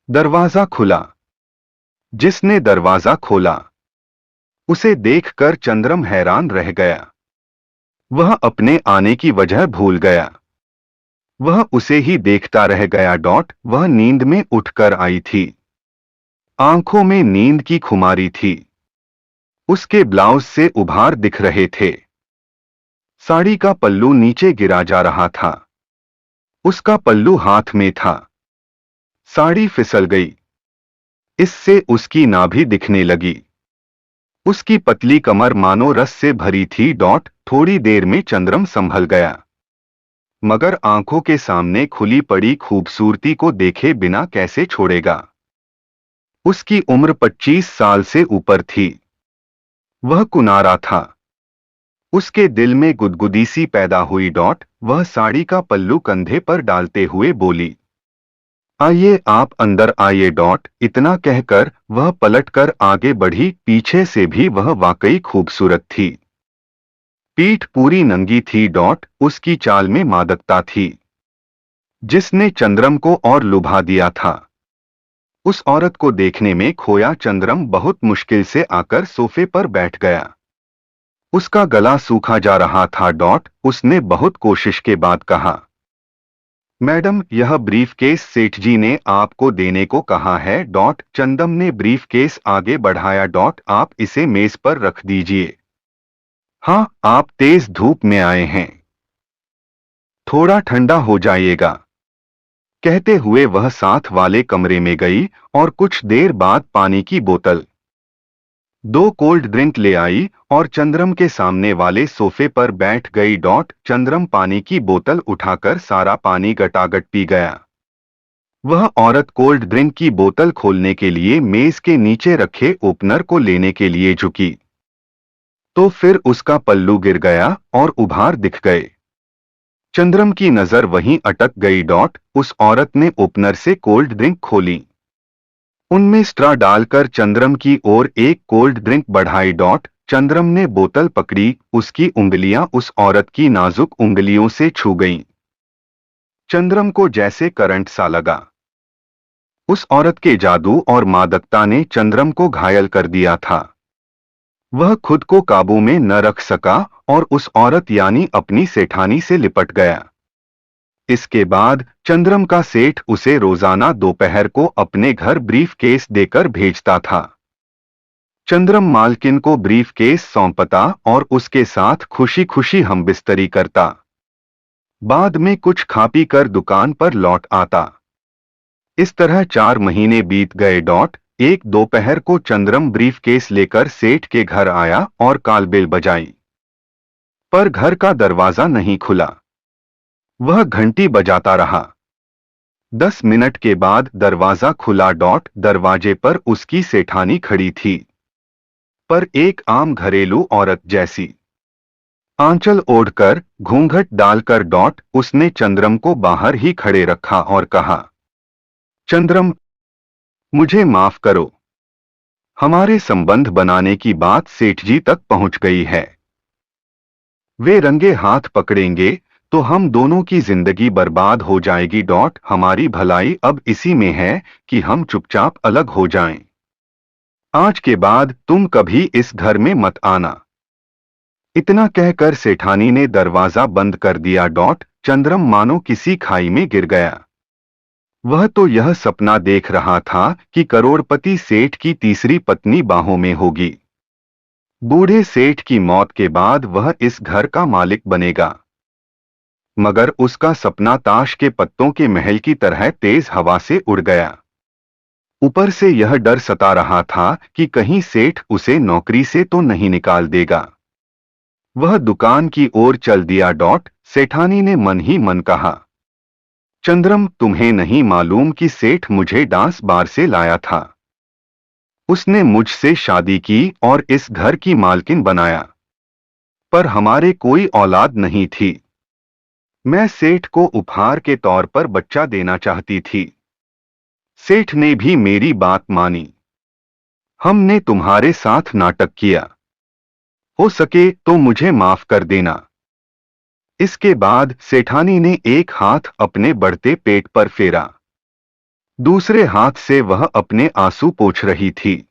दरवाजा खुला। जिसने दरवाजा खोला उसे देखकर चंद्रम हैरान रह गया। वह अपने आने की वजह भूल गया। वह उसे ही देखता रह गया। वह नींद में उठकर आई थी। आंखों में नींद की खुमारी थी। उसके ब्लाउज से उभार दिख रहे थे। साड़ी का पल्लू नीचे गिरा जा रहा था। उसका पल्लू हाथ में था। साड़ी फिसल गई। इससे उसकी नाभि दिखने लगी। उसकी पतली कमर मानो रस से भरी थी। थोड़ी देर में चंद्रम संभल गया, मगर आंखों के सामने खुली पड़ी खूबसूरती को देखे बिना कैसे छोड़ेगा। उसकी उम्र 25 साल से ऊपर थी। वह कुनारा था। उसके दिल में गुदगुदी सी पैदा हुई। वह साड़ी का पल्लू कंधे पर डालते हुए बोली, आइए आप अंदर आइए। इतना कहकर वह पलटकर आगे बढ़ी। पीछे से भी वह वाकई खूबसूरत थी। पीठ पूरी नंगी थी। उसकी चाल में मादकता थी जिसने चंद्रम को और लुभा दिया था। उस औरत को देखने में खोया चंद्रम बहुत मुश्किल से आकर सोफे पर बैठ गया। उसका गला सूखा जा रहा था। उसने बहुत कोशिश के बाद कहा, मैडम यह ब्रीफकेस सेठ जी ने आपको देने को कहा है। चंदम ने ब्रीफकेस आगे बढ़ाया। आप इसे मेज पर रख दीजिए। हाँ, आप तेज धूप में आए हैं, थोड़ा ठंडा हो जाइएगा। कहते हुए वह साथ वाले कमरे में गई और कुछ देर बाद पानी की बोतल, 2 कोल्ड ड्रिंक ले आई और चंद्रम के सामने वाले सोफे पर बैठ गई। चंद्रम पानी की बोतल उठाकर सारा पानी गटागट पी गया। वह औरत कोल्ड ड्रिंक की बोतल खोलने के लिए मेज के नीचे रखे ओपनर को लेने के लिए झुकी, तो फिर उसका पल्लू गिर गया और उभार दिख गए। चंद्रम की नजर वहीं अटक गई। उस औरत ने ओपनर से कोल्ड ड्रिंक खोली। उनमें स्ट्रा डालकर चंद्रम की ओर एक कोल्ड ड्रिंक बढ़ाई। चंद्रम ने बोतल पकड़ी। उसकी उंगलियां उस औरत की नाजुक उंगलियों से छू गईं। चंद्रम को जैसे करंट सा लगा। उस औरत के जादू और मादकता ने चंद्रम को घायल कर दिया था। वह खुद को काबू में न रख सका और उस औरत यानी अपनी सेठानी से लिपट गया। इसके बाद चंद्रम का सेठ उसे रोजाना दोपहर को अपने घर ब्रीफकेस देकर भेजता था। चंद्रम मालकिन को ब्रीफकेस सौंपता और उसके साथ खुशी खुशी हमबिस्तरी करता। बाद में कुछ खा पी कर दुकान पर लौट आता। इस तरह 4 महीने बीत गए। एक दोपहर को चंद्रम ब्रीफकेस लेकर सेठ के घर आया और कालबेल बजाई, पर घर का दरवाजा नहीं खुला। वह घंटी बजाता रहा। 10 मिनट के बाद दरवाजा खुला। दरवाजे पर उसकी सेठानी खड़ी थी, पर एक आम घरेलू औरत जैसी। आंचल ओढ़कर, घूंघट डालकर। उसने चंद्रम को बाहर ही खड़े रखा और कहा, चंद्रम, मुझे माफ करो। हमारे संबंध बनाने की बात सेठ जी तक पहुंच गई है। वे रंगे हाथ पकड़ेंगे तो हम दोनों की जिंदगी बर्बाद हो जाएगी। हमारी भलाई अब इसी में है कि हम चुपचाप अलग हो जाएं। आज के बाद तुम कभी इस घर में मत आना। इतना कहकर सेठानी ने दरवाजा बंद कर दिया। चंद्रम मानो किसी खाई में गिर गया। वह तो यह सपना देख रहा था कि करोड़पति सेठ की तीसरी पत्नी बाहों में होगी। बूढ़े सेठ की मौत के बाद वह इस घर का मालिक बनेगा। मगर उसका सपना ताश के पत्तों के महल की तरह तेज हवा से उड़ गया। ऊपर से यह डर सता रहा था कि कहीं सेठ उसे नौकरी से तो नहीं निकाल देगा। वह दुकान की ओर चल दिया। सेठानी ने मन ही मन कहा, चंद्रम, तुम्हें नहीं मालूम कि सेठ मुझे डांस बार से लाया था। उसने मुझसे शादी की और इस घर की मालकिन बनाया, पर हमारे कोई औलाद नहीं थी। मैं सेठ को उपहार के तौर पर बच्चा देना चाहती थी। सेठ ने भी मेरी बात मानी। हमने तुम्हारे साथ नाटक किया। हो सके तो मुझे माफ कर देना। इसके बाद सेठानी ने एक हाथ अपने बढ़ते पेट पर फेरा। दूसरे हाथ से वह अपने आंसू पोंछ रही थी।